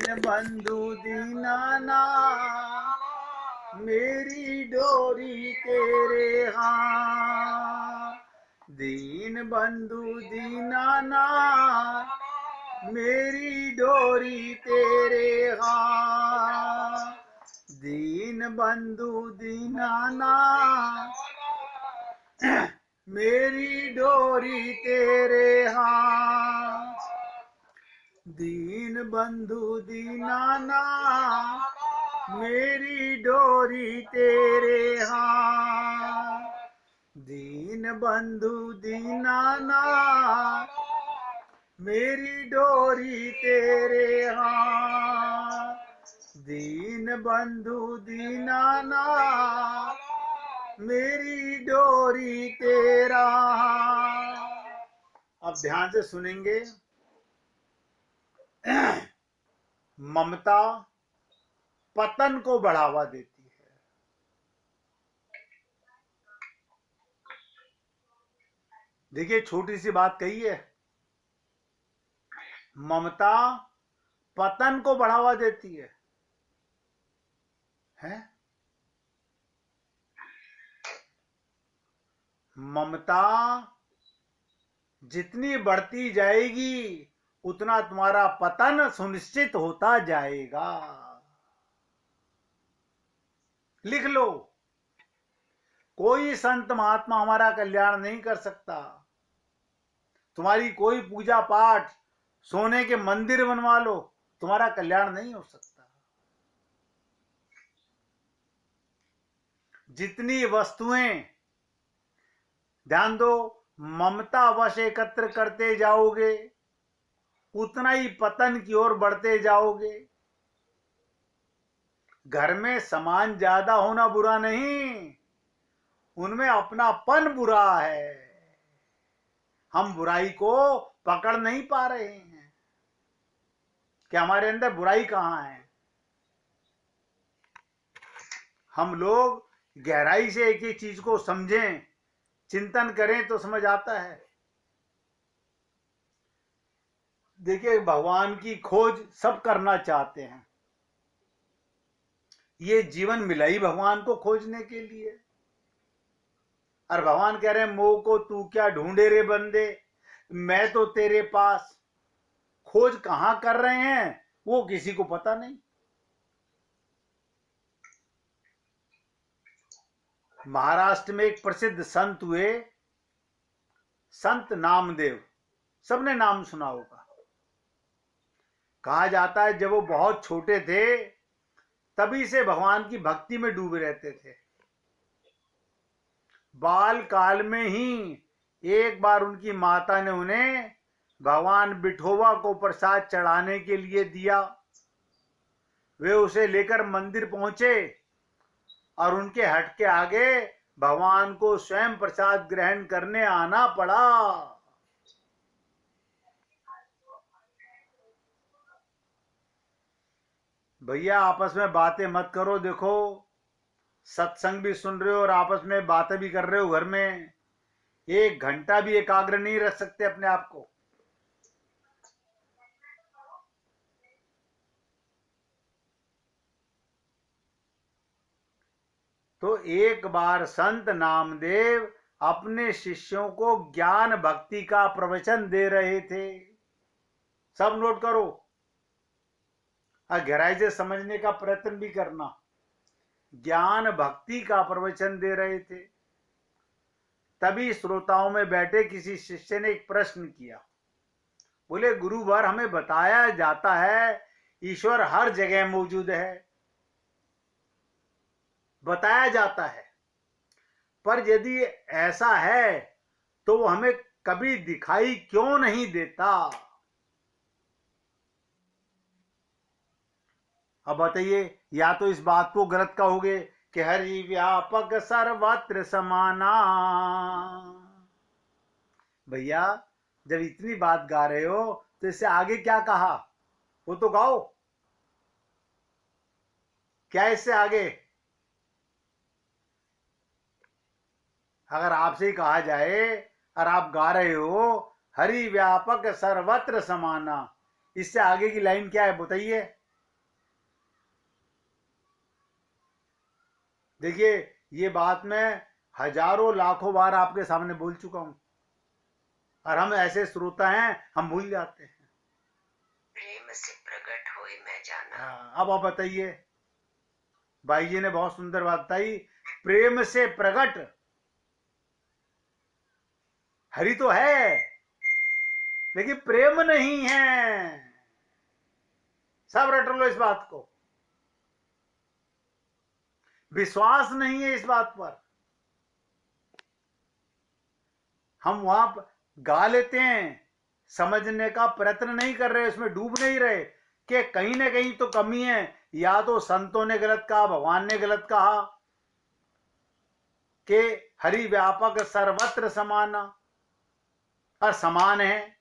बंधु दीनानाथ, मेरी डोरी तेरे हाथ। दीन बंधु दीनानाथ, मेरी डोरी तेरे हाथ। दीन बंधु दीनानाथ, मेरी डोरी तेरे हाथ। दीन बंधु दीनानाथ, मेरी डोरी तेरे हाथ। दीन बंधु दीनानाथ, मेरी डोरी तेरे हाथ। दीन बंधु दीनानाथ, मेरी डोरी तेरा हाथ। अब ध्यान से सुनेंगे। ममता पतन को बढ़ावा देती है। देखिए, छोटी सी बात कही है। ममता पतन को बढ़ावा देती है, हैं? ममता जितनी बढ़ती जाएगी उतना तुम्हारा पतन सुनिश्चित होता जाएगा। लिख लो, कोई संत महात्मा हमारा कल्याण नहीं कर सकता। तुम्हारी कोई पूजा पाठ, सोने के मंदिर बनवा लो, तुम्हारा कल्याण नहीं हो सकता। जितनी वस्तुएं, ध्यान दो, ममता वश एकत्र करते जाओगे उतना ही पतन की ओर बढ़ते जाओगे। घर में सामान ज्यादा होना बुरा नहीं, उनमें अपनापन बुरा है। हम बुराई को पकड़ नहीं पा रहे हैं कि हमारे अंदर बुराई कहां है। हम लोग गहराई से एक एक चीज को समझें, चिंतन करें तो समझ आता है। देखिए, भगवान की खोज सब करना चाहते हैं। ये जीवन मिला ही भगवान को खोजने के लिए। और भगवान कह रहे हैं, मोह को तू क्या ढूंढे रे बंदे, मैं तो तेरे पास। खोज कहां कर रहे हैं वो किसी को पता नहीं। महाराष्ट्र में एक प्रसिद्ध संत हुए, संत नामदेव। सबने नाम सुना होगा। कहा जाता है जब वो बहुत छोटे थे तभी से भगवान की भक्ति में डूबे रहते थे। बाल काल में ही एक बार उनकी माता ने उन्हें भगवान विठोबा को प्रसाद चढ़ाने के लिए दिया। वे उसे लेकर मंदिर पहुंचे और उनके हट के आगे भगवान को स्वयं प्रसाद ग्रहण करने आना पड़ा। भैया, आपस में बातें मत करो। देखो, सत्संग भी सुन रहे हो और आपस में बातें भी कर रहे हो। घर में 1 घंटा भी एकाग्र नहीं रख सकते अपने आप को। तो एक बार संत नामदेव अपने शिष्यों को ज्ञान भक्ति का प्रवचन दे रहे थे। सब नोट करो और गहराई से समझने का प्रयत्न भी करना। ज्ञान भक्ति का प्रवचन दे रहे थे। तभी श्रोताओं में बैठे किसी शिष्य ने एक प्रश्न किया। बोले, गुरुवर, हमें बताया जाता है ईश्वर हर जगह मौजूद है, बताया जाता है, पर यदि ऐसा है तो वो हमें कभी दिखाई क्यों नहीं देता? अब बताइए, या तो इस बात को गलत कहोगे कि हरि व्यापक सर्वत्र समाना। भैया, जब इतनी बात गा रहे हो तो इससे आगे क्या कहा वो तो गाओ। क्या इससे आगे? अगर आपसे ही कहा जाए और आप गा रहे हो हरि व्यापक सर्वत्र समाना, इससे आगे की लाइन क्या है बताइए। देखिए, ये बात मैं हजारों लाखों बार आपके सामने बोल चुका हूं, और हम ऐसे श्रोता हैं, हम भूल जाते हैं। प्रेम से प्रकट होए मैं जाना। हाँ, अब आप बताइए, भाई जी ने बहुत सुंदर बात बताई, प्रेम से प्रकट। हरि तो है, लेकिन प्रेम नहीं है। सब रट लो इस बात को, विश्वास नहीं है इस बात पर। हम वहां गा लेते हैं, समझने का प्रयत्न नहीं कर रहे, उसमें डूब नहीं रहे कि कहीं ना कहीं तो कमी है, या तो संतों ने गलत कहा, भगवान ने गलत कहा कि हरि व्यापक सर्वत्र समाना, और समान है।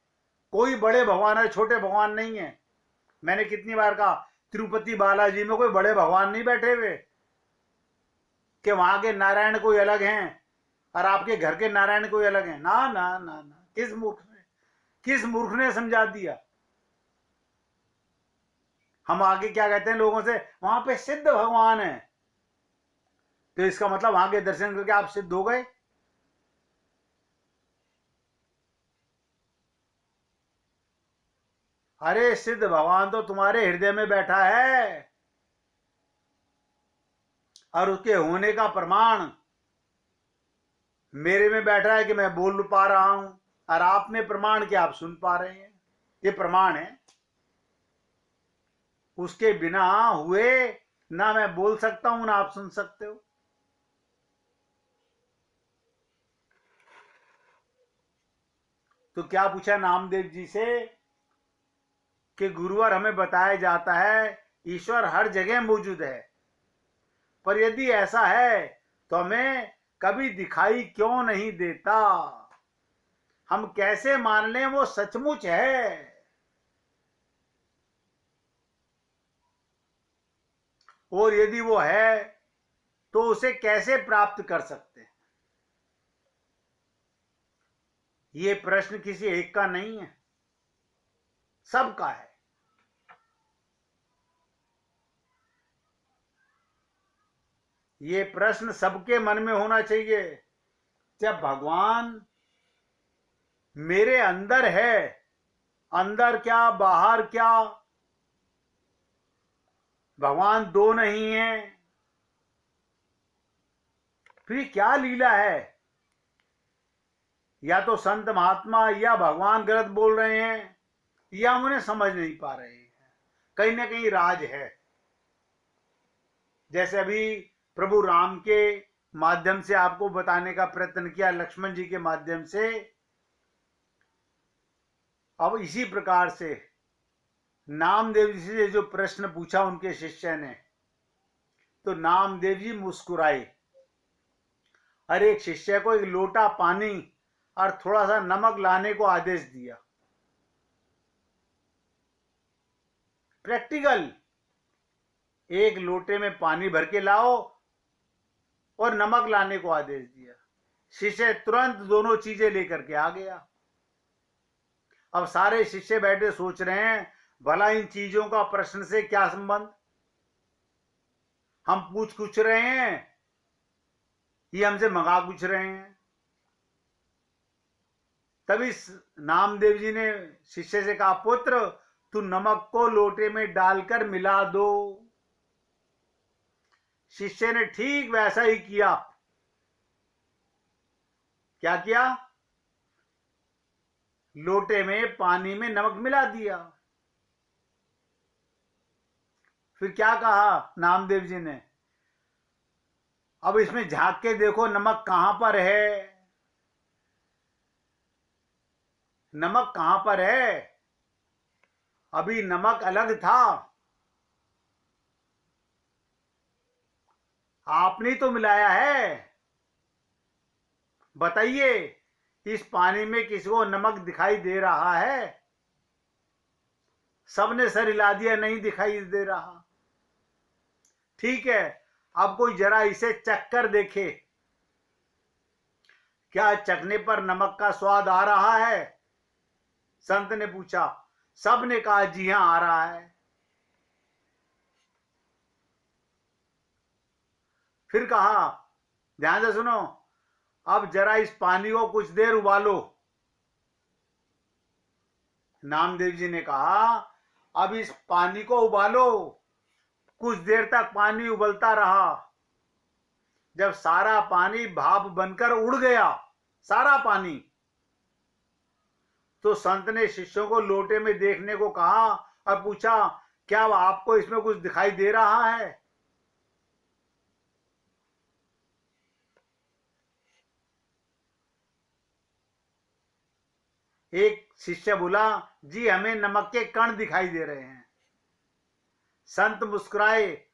कोई बड़े भगवान है, छोटे भगवान नहीं है। मैंने कितनी बार कहा, तिरुपति बालाजी में कोई बड़े भगवान नहीं बैठे हुए कि वहां के नारायण कोई अलग हैं और आपके घर के नारायण कोई अलग हैं। ना ना ना ना, किस मूर्ख ने समझा दिया। हम आगे क्या कहते हैं लोगों से, वहां पे सिद्ध भगवान है, तो इसका मतलब वहां के दर्शन करके आप सिद्ध हो गए। अरे सिद्ध भगवान तो तुम्हारे हृदय में बैठा है, और उसके होने का प्रमाण मेरे में बैठा है कि मैं बोल पा रहा हूं, और आप में प्रमाण कि आप सुन पा रहे हैं। ये प्रमाण है। उसके बिना हुए ना मैं बोल सकता हूं, ना आप सुन सकते हो। तो क्या पूछा नामदेव जी से कि गुरुवर, हमें बताया जाता है ईश्वर हर जगह मौजूद है, पर यदि ऐसा है तो हमें कभी दिखाई क्यों नहीं देता? हम कैसे मान लें वो सचमुच है? और यदि वो है तो उसे कैसे प्राप्त कर सकते हैं? ये प्रश्न किसी एक का नहीं है, सबका है। ये प्रश्न सबके मन में होना चाहिए। जब भगवान मेरे अंदर है, अंदर क्या बाहर क्या, भगवान दो नहीं है, फिर क्या लीला है? या तो संत महात्मा या भगवान गलत बोल रहे हैं, या हम उन्हें समझ नहीं पा रहे हैं। कहीं ना कहीं राज है। जैसे अभी प्रभु राम के माध्यम से आपको बताने का प्रयत्न किया, लक्ष्मण जी के माध्यम से, अब इसी प्रकार से नामदेव जी से जो प्रश्न पूछा उनके शिष्य ने, तो नामदेव जी मुस्कुराए, और एक शिष्य को एक लोटा पानी और थोड़ा सा नमक लाने को आदेश दिया। प्रैक्टिकल, एक लोटे में पानी भर के लाओ और नमक लाने को आदेश दिया। शिष्य तुरंत दोनों चीजें लेकर के आ गया। अब सारे शिष्य बैठे सोच रहे हैं, भला इन चीजों का प्रश्न से क्या संबंध? हम पूछ कुछ रहे हैं, ये हमसे मंगा कुछ रहे हैं। तभी नामदेव जी ने शिष्य से कहा, पुत्र तू नमक को लोटे में डालकर मिला दो। शिष्य ने ठीक वैसा ही किया। क्या किया? लोटे में पानी में नमक मिला दिया। फिर क्या कहा नामदेव जी ने, अब इसमें झांक के देखो नमक कहां पर है, नमक कहां पर है? अभी नमक अलग था, आपने तो मिलाया है। बताइए, इस पानी में किसी को नमक दिखाई दे रहा है? सबने सर हिला दिया, नहीं दिखाई दे रहा। ठीक है, अब कोई जरा इसे चख कर देखे, क्या चखने पर नमक का स्वाद आ रहा है? संत ने पूछा। सब ने कहा जी हां, आ रहा है। फिर कहा, ध्यान से सुनो, अब जरा इस पानी को कुछ देर उबालो। नामदेव जी ने कहा, अब इस पानी को उबालो। कुछ देर तक पानी उबलता रहा। जब सारा पानी भाप बनकर उड़ गया, सारा पानी, तो संत ने शिष्यों को लोटे में देखने को कहा और पूछा, क्या आपको इसमें कुछ दिखाई दे रहा है? एक शिष्य बोला, जी हमें नमक के कण दिखाई दे रहे हैं। संत मुस्कुराए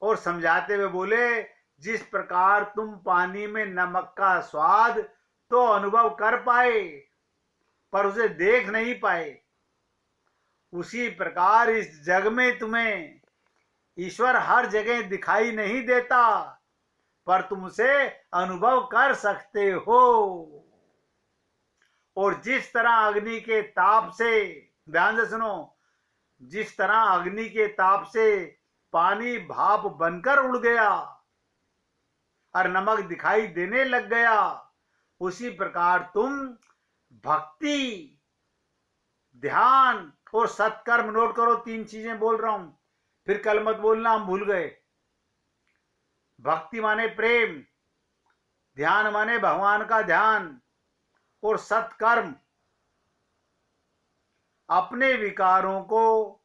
और समझाते हुए बोले, जिस प्रकार तुम पानी में नमक का स्वाद तो अनुभव कर पाए पर उसे देख नहीं पाए, उसी प्रकार इस जग में तुम्हें ईश्वर हर जगह दिखाई नहीं देता पर तुम उसे अनुभव कर सकते हो। और जिस तरह अग्नि के ताप से, ध्यान से सुनो, जिस तरह अग्नि के ताप से पानी भाप बनकर उड़ गया और नमक दिखाई देने लग गया, उसी प्रकार तुम भक्ति, ध्यान और सत्कर्म, नोट करो 3 चीजें बोल रहा हूं, फिर कल मत बोलना हम भूल गए। भक्ति माने प्रेम, ध्यान माने भगवान का ध्यान, और सत्कर्म अपने विकारों को,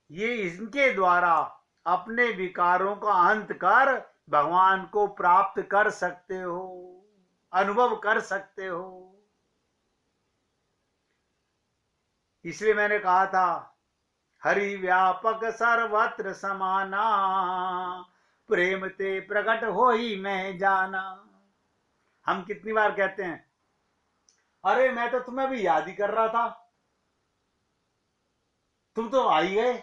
ये इनके द्वारा अपने विकारों का अंत कर भगवान को प्राप्त कर सकते हो, अनुभव कर सकते हो। इसलिए मैंने कहा था, हरि व्यापक सर्वत्र समाना, प्रेम ते प्रकट हो ही मैं जाना। हम कितनी बार कहते हैं, अरे मैं तो तुम्हें भी याद ही कर रहा था, तुम तो आ ही गए।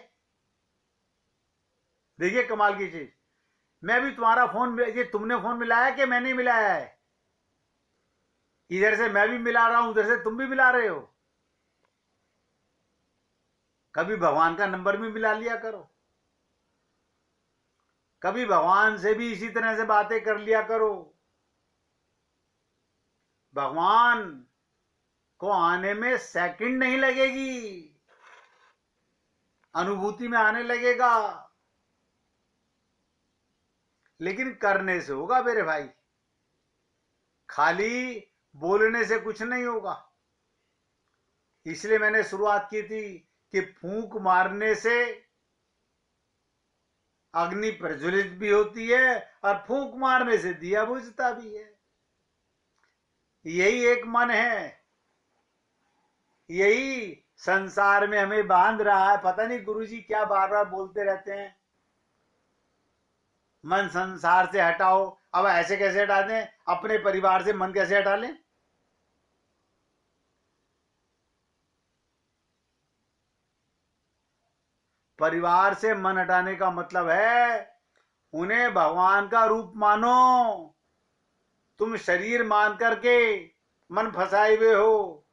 देखिए कमाल की चीज, मैं भी तुम्हारा फोन, ये तुमने फोन मिलाया कि मैंने मिलाया है? इधर से मैं भी मिला रहा हूं, उधर से तुम भी मिला रहे हो। कभी भगवान का नंबर भी मिला लिया करो, कभी भगवान से भी इसी तरह से बातें कर लिया करो। भगवान को आने में सेकंड नहीं लगेगी, अनुभूति में आने लगेगा, लेकिन करने से होगा मेरे भाई, खाली बोलने से कुछ नहीं होगा। इसलिए मैंने शुरुआत की थी कि फूंक मारने से अग्नि प्रज्वलित भी होती है और फूंक मारने से दिया बुझता भी है। यही एक मन है, यही संसार में हमें बांध रहा है। पता नहीं गुरुजी क्या बार बार बोलते रहते हैं, मन संसार से हटाओ। अब ऐसे कैसे हटा दें? अपने परिवार से मन कैसे हटा लें? परिवार से मन हटाने का मतलब है उन्हें भगवान का रूप मानो। तुम शरीर मान करके मन फंसाए हुए हो।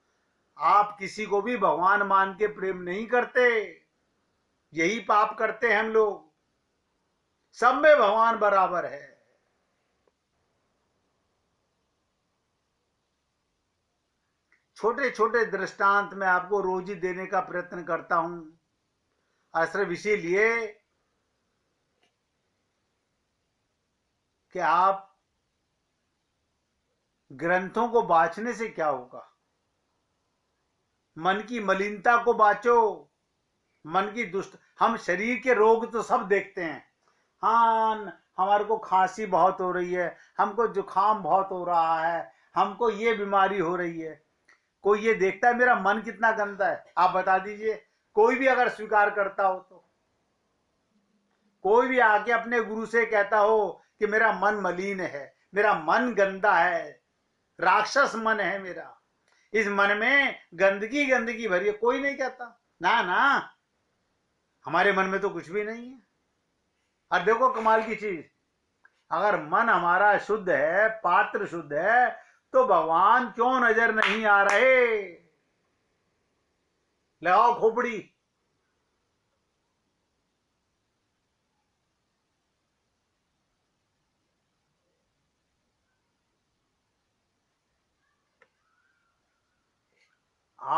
आप किसी को भी भगवान मान के प्रेम नहीं करते, यही पाप करते हैं हम लोग। सब में भगवान बराबर है। छोटे छोटे दृष्टांत मैं आपको रोज ही देने का प्रयत्न करता हूं, सिर्फ इसीलिए कि आप ग्रंथों को बांचने से क्या होगा? मन की मलिनता को बांचो, मन की दुष्ट। हम शरीर के रोग तो सब देखते हैं, हाँ हमारे को खांसी बहुत हो रही है, हमको जुकाम बहुत हो रहा है, हमको ये बीमारी हो रही है। कोई ये देखता है मेरा मन कितना गंदा है? आप बता दीजिए, कोई भी अगर स्वीकार करता हो तो। कोई भी आके अपने गुरु से कहता हो कि मेरा मन मलिन है, मेरा मन गंदा है, राक्षस मन है मेरा, इस मन में गंदगी गंदगी भरी है, कोई नहीं कहता। ना ना, हमारे मन में तो कुछ भी नहीं है। और देखो कमाल की चीज, अगर मन हमारा शुद्ध है, पात्र शुद्ध है, तो भगवान क्यों नजर नहीं आ रहे? लगाओ खोपड़ी।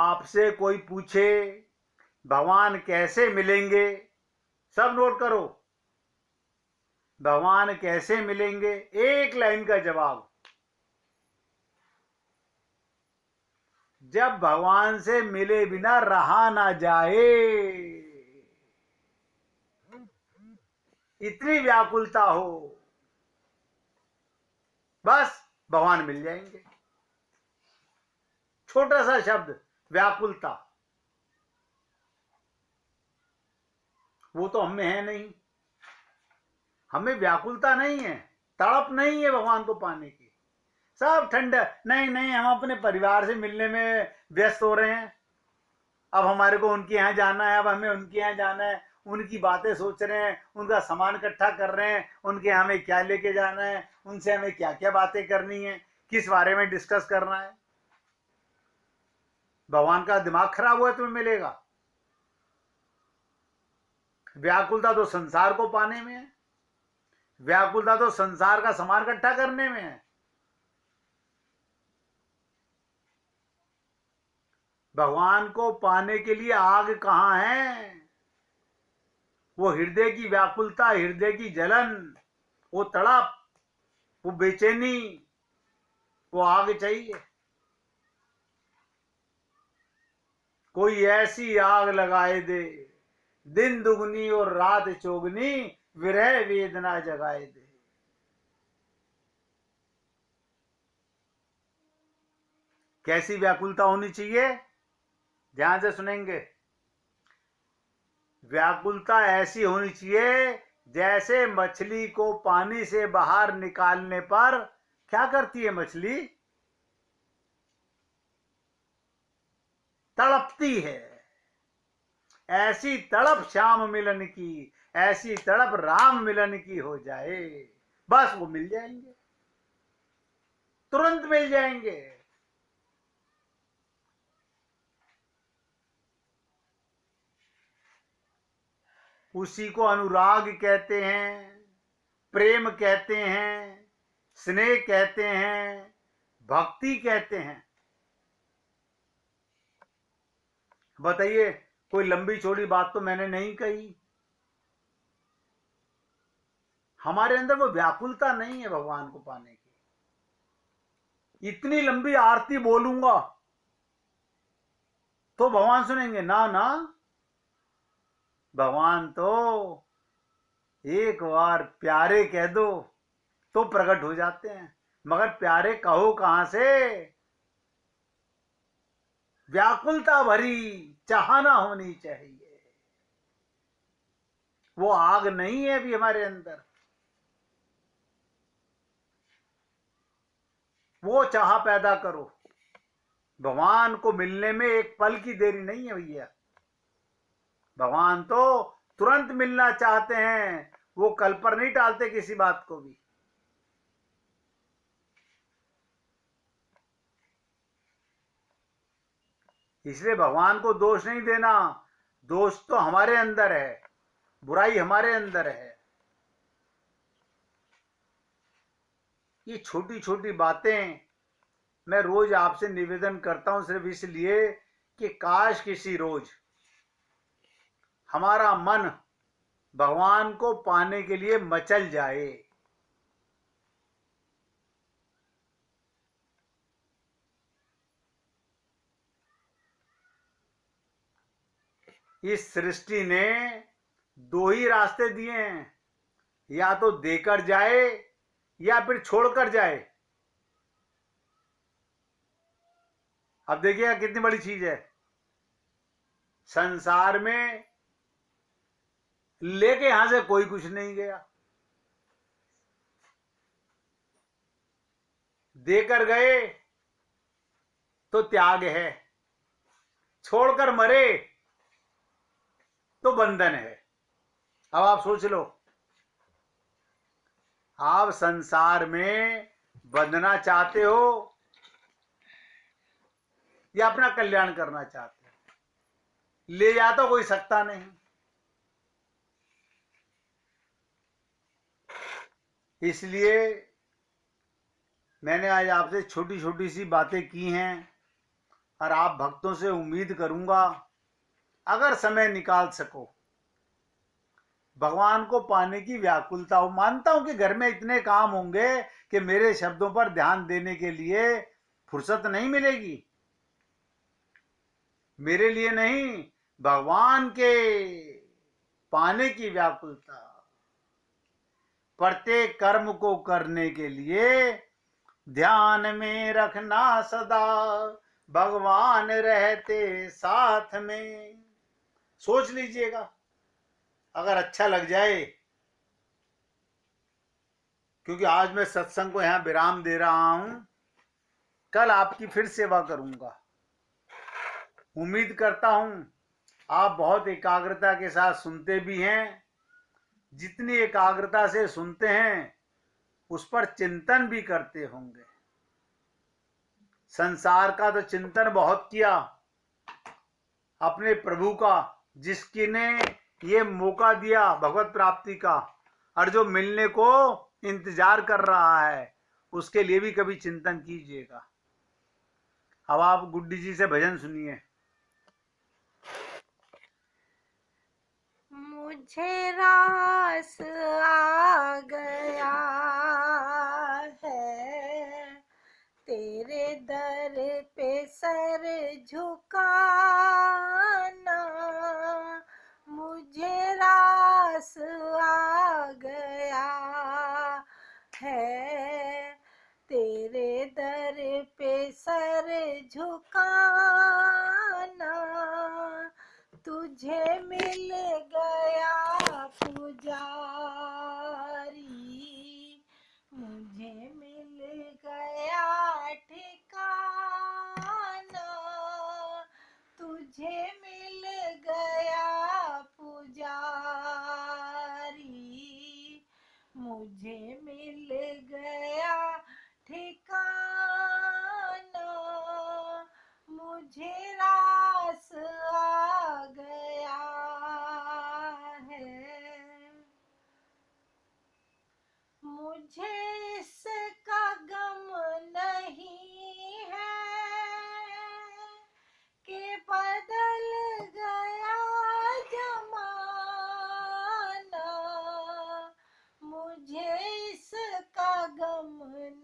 आपसे कोई पूछे भगवान कैसे मिलेंगे, सब नोट करो, भगवान कैसे मिलेंगे, एक लाइन का जवाब, जब भगवान से मिले बिना रहा ना जाए, इतनी व्याकुलता हो, बस भगवान मिल जाएंगे। छोटा सा शब्द व्याकुलता, वो तो हमें है नहीं, हमें व्याकुलता नहीं है, तड़प नहीं है भगवान को पाने की, सब ठंडा, नहीं नहीं हम अपने परिवार से मिलने में व्यस्त हो रहे हैं, अब हमारे को उनके यहाँ जाना है, अब हमें उनके यहाँ जाना है, उनकी बातें सोच रहे हैं, उनका सामान इकट्ठा कर रहे हैं, उनके यहाँ हमें क्या लेके जाना है, उनसे हमें क्या क्या बातें करनी है, किस बारे में डिस्कस करना है। भगवान का दिमाग खराब हुआ तुम्हें मिलेगा। व्याकुलता तो संसार को पाने में है, व्याकुलता तो संसार का सामान इकट्ठा करने में है। भगवान को पाने के लिए आग कहां है, वो हृदय की व्याकुलता, हृदय की जलन, वो तड़प, वो बेचैनी, वो आग चाहिए। कोई ऐसी आग लगाए दे, दिन दुगनी और रात चौगनी, विरह वेदना जगाए दे। कैसी व्याकुलता होनी चाहिए, ध्यान से सुनेंगे। व्याकुलता ऐसी होनी चाहिए जैसे मछली को पानी से बाहर निकालने पर क्या करती है मछली, तड़पती है। ऐसी तड़प श्याम मिलन की, ऐसी तड़प राम मिलन की हो जाए, बस वो मिल जाएंगे, तुरंत मिल जाएंगे। उसी को अनुराग कहते हैं, प्रेम कहते हैं, स्नेह कहते हैं, भक्ति कहते हैं। बताइए, कोई लंबी चौड़ी बात तो मैंने नहीं कही। हमारे अंदर वो व्याकुलता नहीं है भगवान को पाने की। इतनी लंबी आरती बोलूंगा तो भगवान सुनेंगे ना, ना, भगवान तो एक बार प्यारे कह दो तो प्रकट हो जाते हैं, मगर प्यारे कहो कहां से, व्याकुलता भरी चाहना होनी चाहिए। वो आग नहीं है अभी हमारे अंदर, वो चाह पैदा करो। भगवान को मिलने में एक पल की देरी नहीं है भैया, भगवान तो तुरंत मिलना चाहते हैं, वो कल पर नहीं टालते किसी बात को भी। इसलिए भगवान को दोष नहीं देना, दोष तो हमारे अंदर है, बुराई हमारे अंदर है। ये छोटी छोटी बातें मैं रोज आपसे निवेदन करता हूं, सिर्फ इसलिए कि काश किसी रोज हमारा मन भगवान को पाने के लिए मचल जाए। इस सृष्टि ने दो ही रास्ते दिए हैं, या तो देकर जाए या फिर छोड़कर जाए। अब देखिएगा कितनी बड़ी चीज है, संसार में लेके यहां से कोई कुछ नहीं गया, देकर गए तो त्याग है, छोड़कर मरे तो बंधन है। अब आप सोच लो, आप संसार में बंधना चाहते हो या अपना कल्याण करना चाहते हो, ले जा तो कोई सकता नहीं। इसलिए मैंने आज आपसे छोटी छोटी सी बातें की हैं। और आप भक्तों से उम्मीद करूंगा अगर समय निकाल सको, भगवान को पाने की व्याकुलता हो। मानता हूं कि घर में इतने काम होंगे कि मेरे शब्दों पर ध्यान देने के लिए फुर्सत नहीं मिलेगी। मेरे लिए नहीं, भगवान के पाने की व्याकुलता। प्रत्येक कर्म को करने के लिए ध्यान में रखना सदा भगवान रहते साथ में। सोच लीजिएगा, अगर अच्छा लग जाए, क्योंकि आज मैं सत्संग को यहां विराम दे रहा हूं, कल आपकी फिर सेवा करूंगा। उम्मीद करता हूं आप बहुत एकाग्रता के साथ सुनते भी हैं। जितनी एकाग्रता से सुनते हैं उस पर चिंतन भी करते होंगे। संसार का तो चिंतन बहुत किया, अपने प्रभु का, जिसकी ने ये मौका दिया भगवत प्राप्ति का, और जो मिलने को इंतजार कर रहा है, उसके लिए भी कभी चिंतन कीजिएगा। अब आप गुड्डी जी से भजन सुनिए। मुझे रास आ गया है, तेरे दर पे सर झुकाना। मुझे रास आ गया है, तेरे दर पे सर झुकाना। तुझे मिल गया पुजारी, मुझे मिल गया ठिकाना। तुझे मिल गया पुजारी, मुझे मिल गया ठिकाना। मुझे रास आ गया है, मुझे इसका गम नहीं है कि बदल गया जमाना। मुझे इसका गम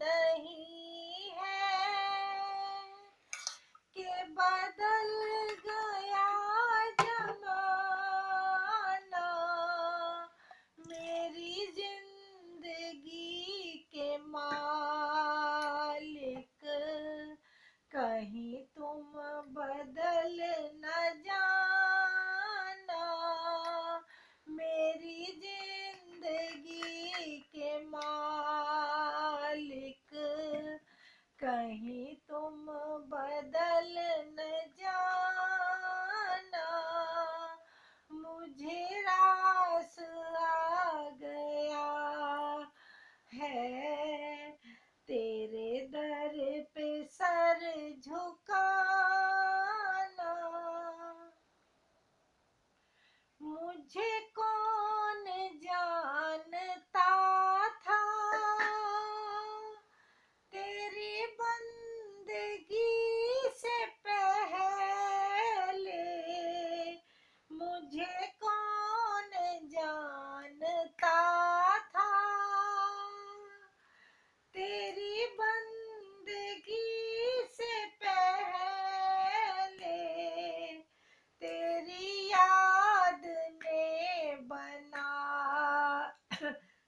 नहीं है कि बदल गया जमाना। मेरी जिंदगी के मालिक, कहीं तुम बदल न जाना। मेरी जिंदगी के मालिक, कहीं तुम बदल न जाना। मुझे रास आ गया है, तेरे दर पे सर झुकाना। मुझे कौन जानता था तेरी बंदगी से पहले। मुझे कौन जानता था तेरी बंदगी से पहले। तेरी याद ने बना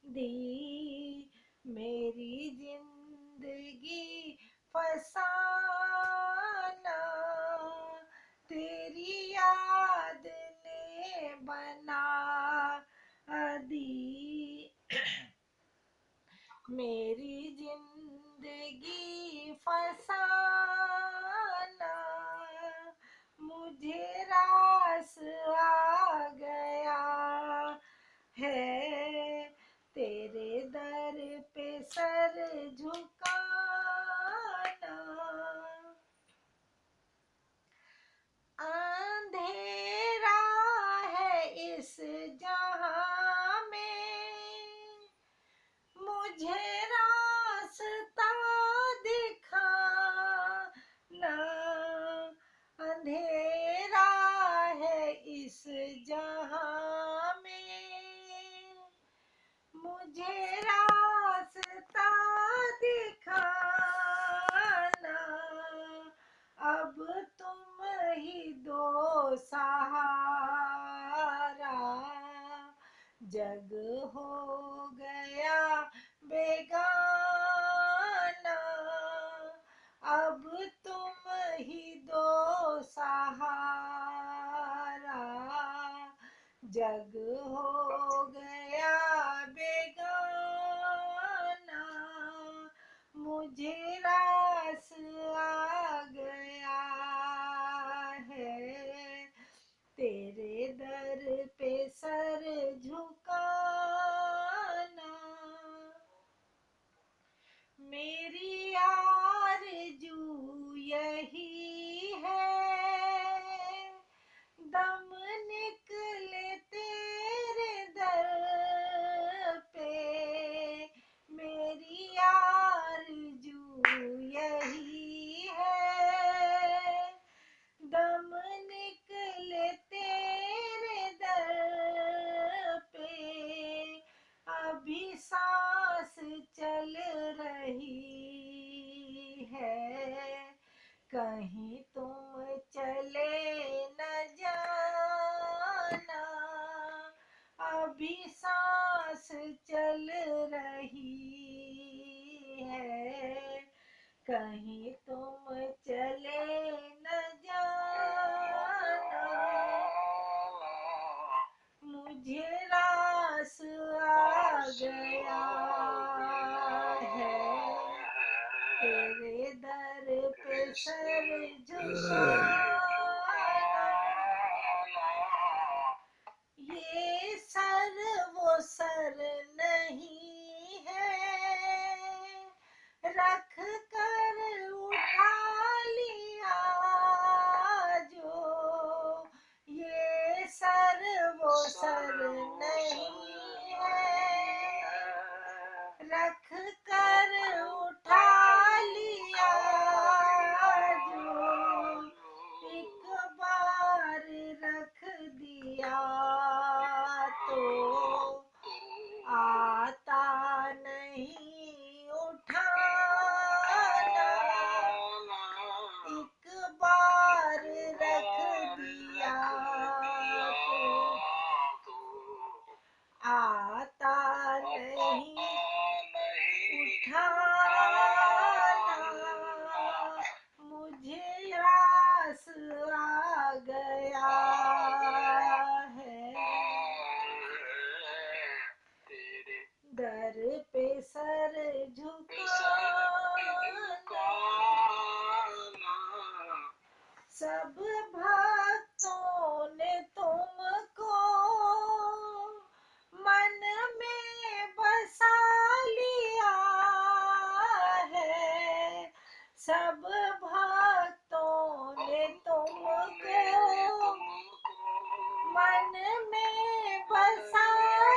दी मेरी जिंदगी फसाना। तेरी याद ने बना दी मेरी जिंदगी फसाना। मुझे रास आ गया है, तेरे दर पे सर झुकाना। अंधेरा है इस जहां में, मुझे रास्ता दिखाना। जग हो गया बेगाना, अब तुम ही दो सहारा। जग हो गया बेगाना, मुझे रास आ गया है। तेरे दर पे सर झुकाना, मेरी आरज़ू यही है। दम निकले तेरे दर पे, मेरी आरज़ू यही है। दम निकले तेरे दर पे, अभी सांस चल रही है। कहीं तुम चले न जाना, अभी सांस चल रही है। कहीं तुम चले न जाना, मुझे रास आ गया है। तेरे दर पे सर झुकाना, ये सर वो सर नहीं है, रख कर उठा लिया जो। ये सर वो सर नहीं है, रख कर उठा लिया जो। एक बार रख दिया तो आता नहीं उठाना। एक बार रख दिया तो आता नहीं उठाना, मुझे रास आ गया है। दर पे सर झुकाना, सब भक्तों ने तुमको मन में बसा लिया है। सब भक्तों ने तुमको मन में बसा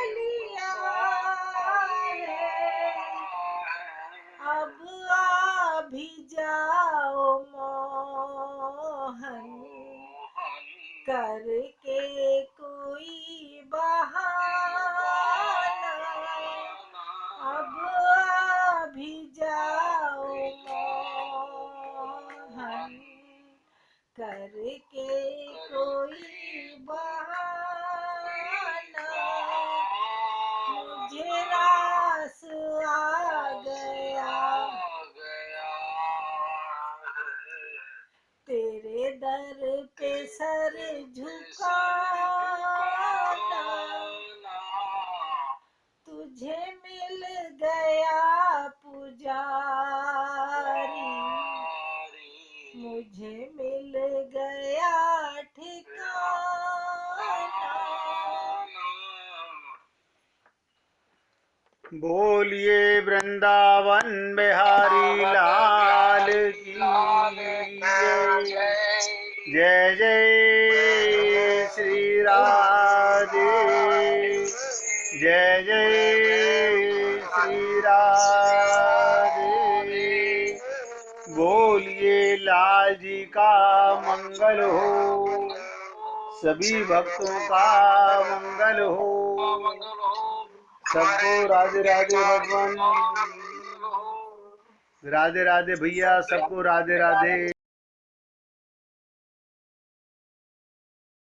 लिया है। अब आ भी जाओ मोहन, करके कोई बहाना। अब आ भी जाओ मोहन, करके कोई बहाना। मुझे रास आ गया, तेरे दर पे सर झुकाना। तुझे मिल गया पुजारी, मुझे मिल गया ठिकाना। बोलिए वृंदावन बिहारी लाल की जय। जय श्री राधे, जय जय श्री राधे। बोलिए लाल जी का मंगल हो, सभी भक्तों का मंगल हो। सबको राधे राधे भगवान, राधे राधे भैया, सबको राधे राधे।